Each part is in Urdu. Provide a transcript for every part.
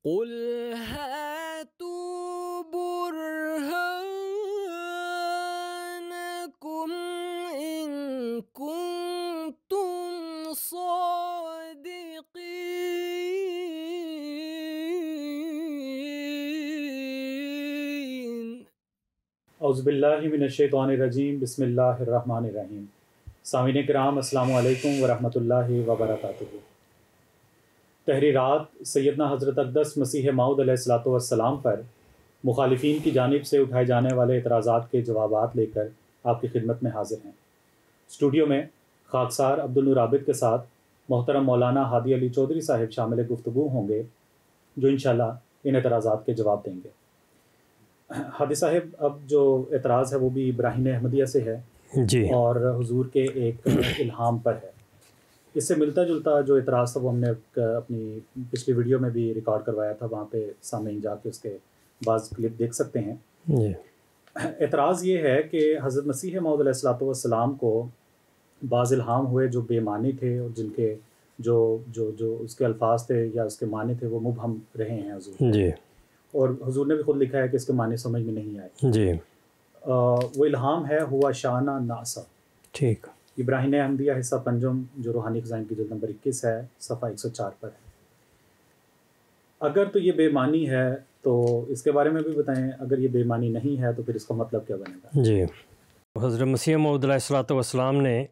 قل هاتوا برهانكم إن كنتم صادقين. اعوذ باللہ من الشیطان الرجیم، بسم اللہ الرحمن الرحیم۔ سامعین کرام، السلام علیکم ورحمۃ اللہ وبرکاتہ۔ تحریرات سیدنا حضرت اقدس مسیح موعود علیہ الصلوۃ والسلام پر مخالفین کی جانب سے اٹھائے جانے والے اعتراضات کے جوابات لے کر آپ کی خدمت میں حاضر ہیں۔ اسٹوڈیو میں خاکسار عبد النور عابد کے ساتھ محترم مولانا ہادی علی چودھری صاحب شامل گفتگو ہوں گے، جو انشاءاللہ ان اعتراضات کے جواب دیں گے۔ ہادی صاحب، اب جو اعتراض ہے وہ بھی براہین احمدیہ سے ہے جی، اور حضور کے ایک الہام پر ہے۔ اس سے ملتا جلتا جو اعتراض تھا وہ ہم نے اپنی پچھلی ویڈیو میں بھی ریکارڈ کروایا تھا، وہاں پہ سامعین جا کے اس کے بعض کلپ دیکھ سکتے ہیں۔ جی، اعتراض یہ ہے کہ حضرت مسیح موعود علیہ الصلوۃ والسلام کو بعض الہام ہوئے جو بے معنی تھے، اور جن کے جو جو جو اس کے الفاظ تھے یا اس کے معنی تھے وہ مبہم رہے ہیں حضور، جی، اور حضور نے بھی خود لکھا ہے کہ اس کے معنی سمجھ میں نہیں آئے۔ جی، وہ الہام ہے ہوا شانہ ناسا، ٹھیک، براہین احمدیہ حصہ پنجم، جو روحانی خزائن کی جلد نمبر 21 ہے، صفحہ 104 پر ہے۔ اگر تو یہ بے معنی ہے تو اس کے بارے میں بھی بتائیں، اگر یہ بے معنی نہیں ہے تو پھر اس کا مطلب کیا بنے گا؟ جی، حضرت مسیح موعود علیہ الصلوۃ والسلام نے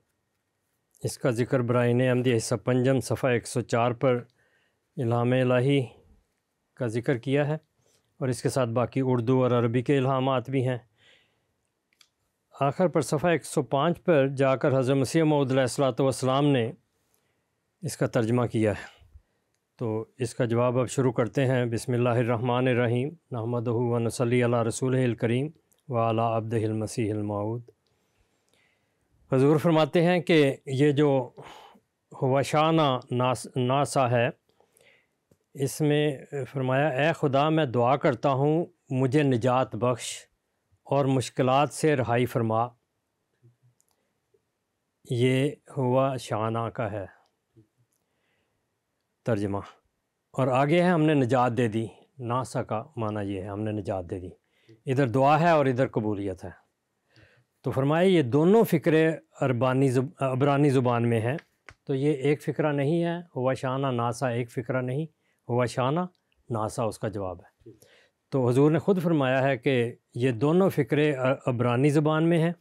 اس کا ذکر براہین احمدیہ حصہ پنجم صفحہ 104 پر الہام الہی کا ذکر کیا ہے، اور اس کے ساتھ باقی اردو اور عربی کے الہامات بھی ہیں۔ آخر پر صفحہ 105 پر جا کر حضرت مسیح موعود علیہ الصلوۃ والسلام نے اس کا ترجمہ کیا ہے۔ تو اس کا جواب اب شروع کرتے ہیں۔ بسم اللہ الرحمن الرحیم، نحمدہ و نصلی علی رسولہ الکریم و علی عبدہ المسیح الموعود۔ حضور فرماتے ہیں کہ یہ جو ہوشانہ ناسا ہے، اس میں فرمایا، اے خدا میں دعا کرتا ہوں مجھے نجات بخش اور مشکلات سے رہائی فرما۔ یہ ہوا شانہ کا ہے ترجمہ، اور آگے ہے ہم نے نجات دے دی۔ ناسا کا معنی یہ ہے ہم نے نجات دے دی، ادھر دعا ہے اور ادھر قبولیت ہے۔ تو فرمایا یہ دونوں فقرے عبرانی زبان میں ہیں، تو یہ ایک فقرہ نہیں ہے، ہوا شانہ ناسا ایک فقرہ نہیں، ہوا شانہ ناسا اس کا جواب ہے۔ تو حضور نے خود فرمایا ہے کہ یہ دونوں فقرے عبرانی زبان میں ہیں،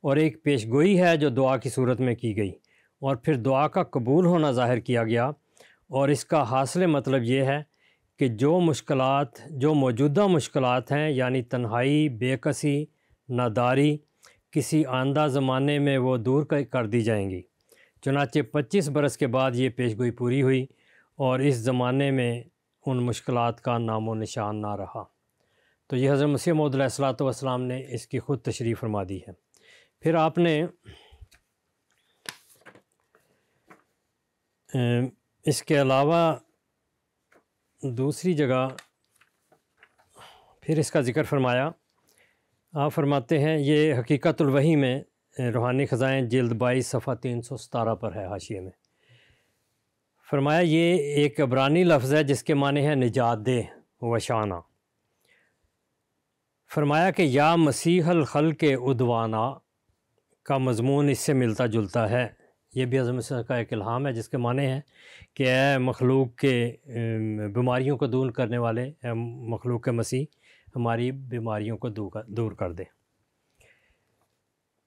اور ایک پیش گوئی ہے جو دعا کی صورت میں کی گئی، اور پھر دعا کا قبول ہونا ظاہر کیا گیا، اور اس کا حاصل مطلب یہ ہے کہ جو موجودہ مشکلات ہیں، یعنی تنہائی، بے کسی، ناداری، کسی آئندہ زمانے میں وہ دور کر دی جائیں گی۔ چنانچہ 25 برس کے بعد یہ پیش گوئی پوری ہوئی، اور اس زمانے میں ان مشکلات کا نام و نشان نہ رہا۔ تو یہ حضرت مسیح موعود علیہ الصلوۃ والسلام نے اس کی خود تشریح فرما دی ہے۔ پھر آپ نے اس کے علاوہ دوسری جگہ پھر اس کا ذکر فرمایا۔ آپ فرماتے ہیں، یہ حقیقت الوحی میں روحانی خزائن جلد 22 صفحہ 317 پر ہے، حاشیے میں فرمایا، یہ ایک عبرانی لفظ ہے جس کے معنی ہے نجات دہ و شانہ۔ فرمایا کہ یا مسیح الخلق عدوانا کا مضمون اس سے ملتا جلتا ہے۔ یہ بھی حضرت مسیح کا ایک الہام ہے جس کے معنی ہے کہ اے مخلوق کے بیماریوں کو دور کرنے والے، اے مخلوق کے مسیح ہماری بیماریوں کو دور کر دے۔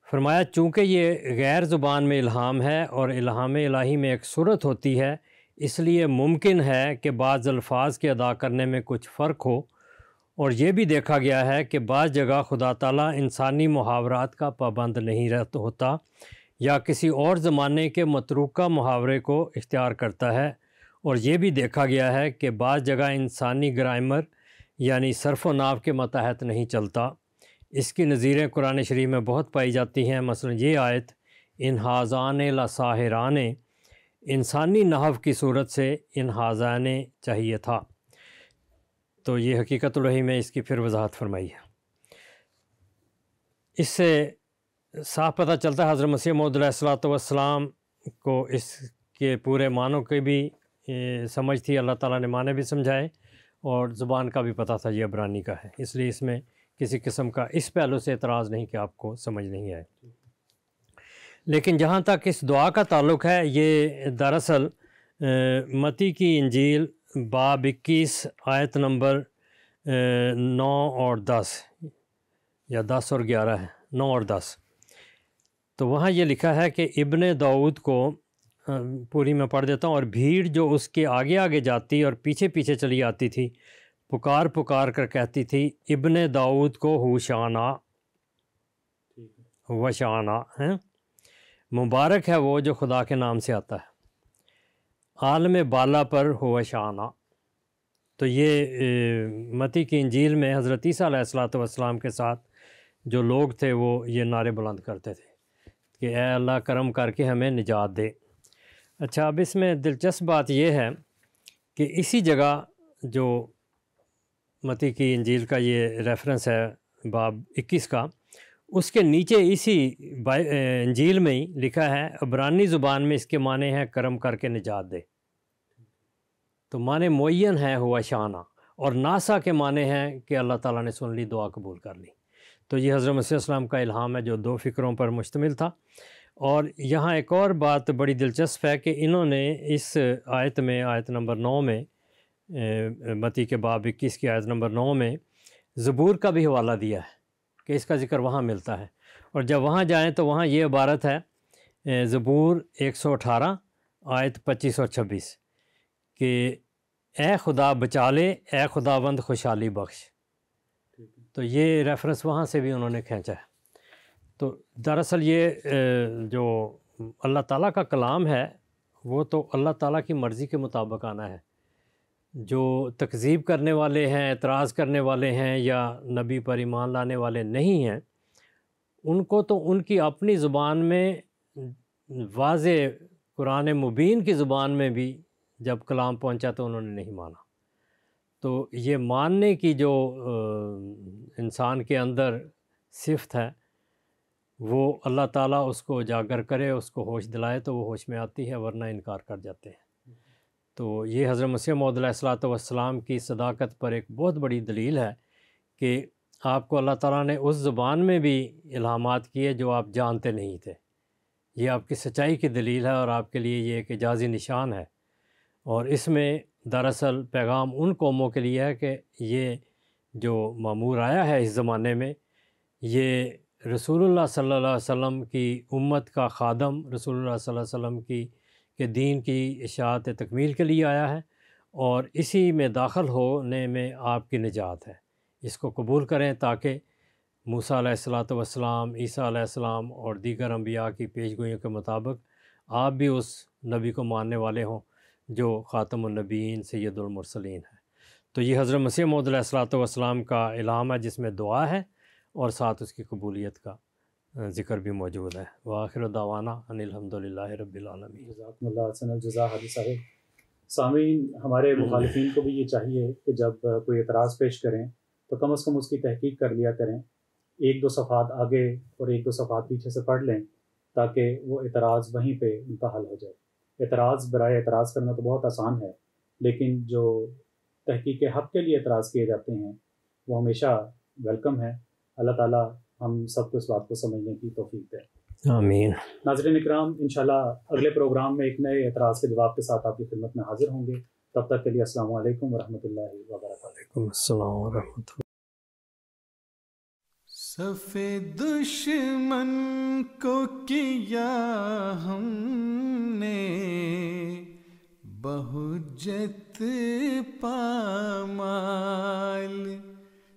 فرمایا چونکہ یہ غیر زبان میں الہام ہے اور الہام الہی میں ایک صورت ہوتی ہے، اس لیے ممکن ہے کہ بعض الفاظ کے ادا کرنے میں کچھ فرق ہو، اور یہ بھی دیکھا گیا ہے کہ بعض جگہ خدا تعالیٰ انسانی محاورات کا پابند نہیں ہوتا، یا کسی اور زمانے کے متروکہ محاورے کو اختیار کرتا ہے، اور یہ بھی دیکھا گیا ہے کہ بعض جگہ انسانی گرامر یعنی صرف و نحو کے متحد نہیں چلتا۔ اس کی نظیریں قرآن شریف میں بہت پائی جاتی ہیں، مثلا یہ آیت ان ہاذان لساحران، انسانی نحو کی صورت سے ان ہاذان چاہیے تھا۔ تو یہ حقیقت الوحی میں اس کی پھر وضاحت فرمائی ہے۔ اس سے صاف پتہ چلتا ہے حضرت مسیح موعود علیہ الصلوۃ والسلام کو اس کے پورے معنوں کی بھی سمجھ تھی، اللہ تعالیٰ نے معنی بھی سمجھائے، اور زبان کا بھی پتہ تھا یہ عبرانی کا ہے، اس لیے اس میں کسی قسم کا اس پہلو سے اعتراض نہیں کہ آپ کو سمجھ نہیں آئے۔ لیکن جہاں تک اس دعا کا تعلق ہے، یہ دراصل متی کی انجیل باب 21 آیت نمبر 9 اور 10 یا 10 اور 11 ہے، 9 اور 10، تو وہاں یہ لکھا ہے کہ ابن داؤد کو، پوری میں پڑھ دیتا ہوں، اور بھیڑ جو اس کے آگے آگے جاتی اور پیچھے پیچھے چلی آتی تھی، پکار پکار کر کہتی تھی، ابن داؤد کو ہوشانا، ہوشانا ہیں، مبارک ہے وہ جو خدا کے نام سے آتا ہے، عالم بالا پر ہوشانا۔ تو یہ متی کی انجیل میں حضرت عیسیٰ علیہ السلام کے ساتھ جو لوگ تھے وہ یہ نعرے بلند کرتے تھے کہ اے اللہ کرم کر کے ہمیں نجات دے۔ اچھا، اب اس میں دلچسپ بات یہ ہے کہ اسی جگہ جو متی کی انجیل کا یہ ریفرنس ہے باب 21 کا، اس کے نیچے اسی انجیل میں ہی لکھا ہے، عبرانی زبان میں اس کے معنی ہے کرم کر کے نجات دے، تو معنی معین ہے ہوا شانہ، اور ناسا کے معنی ہیں کہ اللہ تعالیٰ نے سن لی، دعا قبول کر لی۔ تو یہ حضرت مسیح السلام کا الہام ہے جو 2 فکروں پر مشتمل تھا۔ اور یہاں ایک اور بات بڑی دلچسپ ہے کہ انہوں نے اس آیت میں، آیت نمبر 9 میں، متی کے باب 21 کی آیت نمبر 9 میں زبور کا بھی حوالہ دیا ہے کہ اس کا ذکر وہاں ملتا ہے، اور جب وہاں جائیں تو وہاں یہ عبارت ہے زبور 118 آیت 25 اور 26 کہ اے خدا بچا لے، اے خداوند خوشحالی بخش۔ تو یہ ریفرنس وہاں سے بھی انہوں نے کھینچا ہے۔ تو دراصل یہ جو اللہ تعالیٰ کا کلام ہے وہ تو اللہ تعالیٰ کی مرضی کے مطابق آنا ہے۔ جو تکذیب کرنے والے ہیں، اعتراض کرنے والے ہیں یا نبی پر ایمان لانے والے نہیں ہیں، ان کو تو ان کی اپنی زبان میں واضح قرآن مبین کی زبان میں بھی جب کلام پہنچا تو انہوں نے نہیں مانا۔ تو یہ ماننے کی جو انسان کے اندر صفت ہے وہ اللہ تعالیٰ اس کو اجاگر کرے، اس کو ہوش دلائے تو وہ ہوش میں آتی ہے، ورنہ انکار کر جاتے ہیں۔ تو یہ حضرت مسیح موعود علیہ السلام کی صداقت پر ایک بہت بڑی دلیل ہے کہ آپ کو اللہ تعالیٰ نے اس زبان میں بھی الہامات کیے جو آپ جانتے نہیں تھے۔ یہ آپ کی سچائی کی دلیل ہے اور آپ کے لیے یہ ایک اعجازی نشان ہے، اور اس میں دراصل پیغام ان قوموں کے لیے ہے کہ یہ جو مامور آیا ہے اس زمانے میں، یہ رسول اللہ صلی اللہ علیہ وسلم کی امت کا خادم، رسول اللہ صلی اللہ علیہ وسلم کے دین کی اشاعت تکمیل کے لیے آیا ہے، اور اسی میں داخل ہونے میں آپ کی نجات ہے۔ اس کو قبول کریں تاکہ موسیٰ علیہ السلام، عیسیٰ علیہ السلام اور دیگر انبیاء کی پیشگوئیوں کے مطابق آپ بھی اس نبی کو ماننے والے ہوں جو خاتم النبیین سید المرسلین ہے۔ تو یہ حضرت مسیح موعود علیہ السلام کا الہام ہے جس میں دعا ہے اور ساتھ اس کی قبولیت کا ذکر بھی موجود ہے۔ وآخر دعوانا ان الحمدللہ رب العالمین۔ جزاکم اللہ حسن الجزا حاجی صاحب۔ سامعین، ہمارے مخالفین کو بھی یہ چاہیے کہ جب کوئی اعتراض پیش کریں تو کم از کم اس کی تحقیق کر لیا کریں، 1-2 صفحات آگے اور 1-2 صفحات پیچھے سے پڑھ لیں تاکہ وہ اعتراض وہیں پہ ان کا حل ہو جائے۔ اعتراض برائے اعتراض کرنا تو بہت آسان ہے، لیکن جو تحقیق حق کے لیے اعتراض کیے جاتے ہیں وہ ہمیشہ ویلکم ہے۔ اللہ تعالیٰ ہم سب کو اس بات کو سمجھنے کی توفیق دے، آمین۔ ناظرین اکرام، انشاءاللہ اگلے پروگرام میں ایک نئے اعتراض کے جواب کے ساتھ آپ کی خدمت میں حاضر ہوں گے۔ تب تک کے لیے السلام علیکم ورحمۃ اللہ وبرکاتہ۔ وعلیکم السلام ورحمۃ اللہ۔ صف دشمن کو کیا ہم نے بہجت پامال،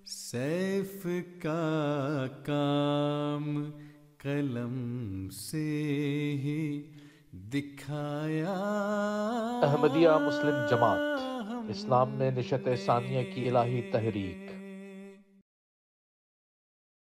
سیف کا کام قلم سے ہی دکھایا۔ احمدیہ مسلم جماعت اسلام میں نشت ثانیہ کی الہی تحریک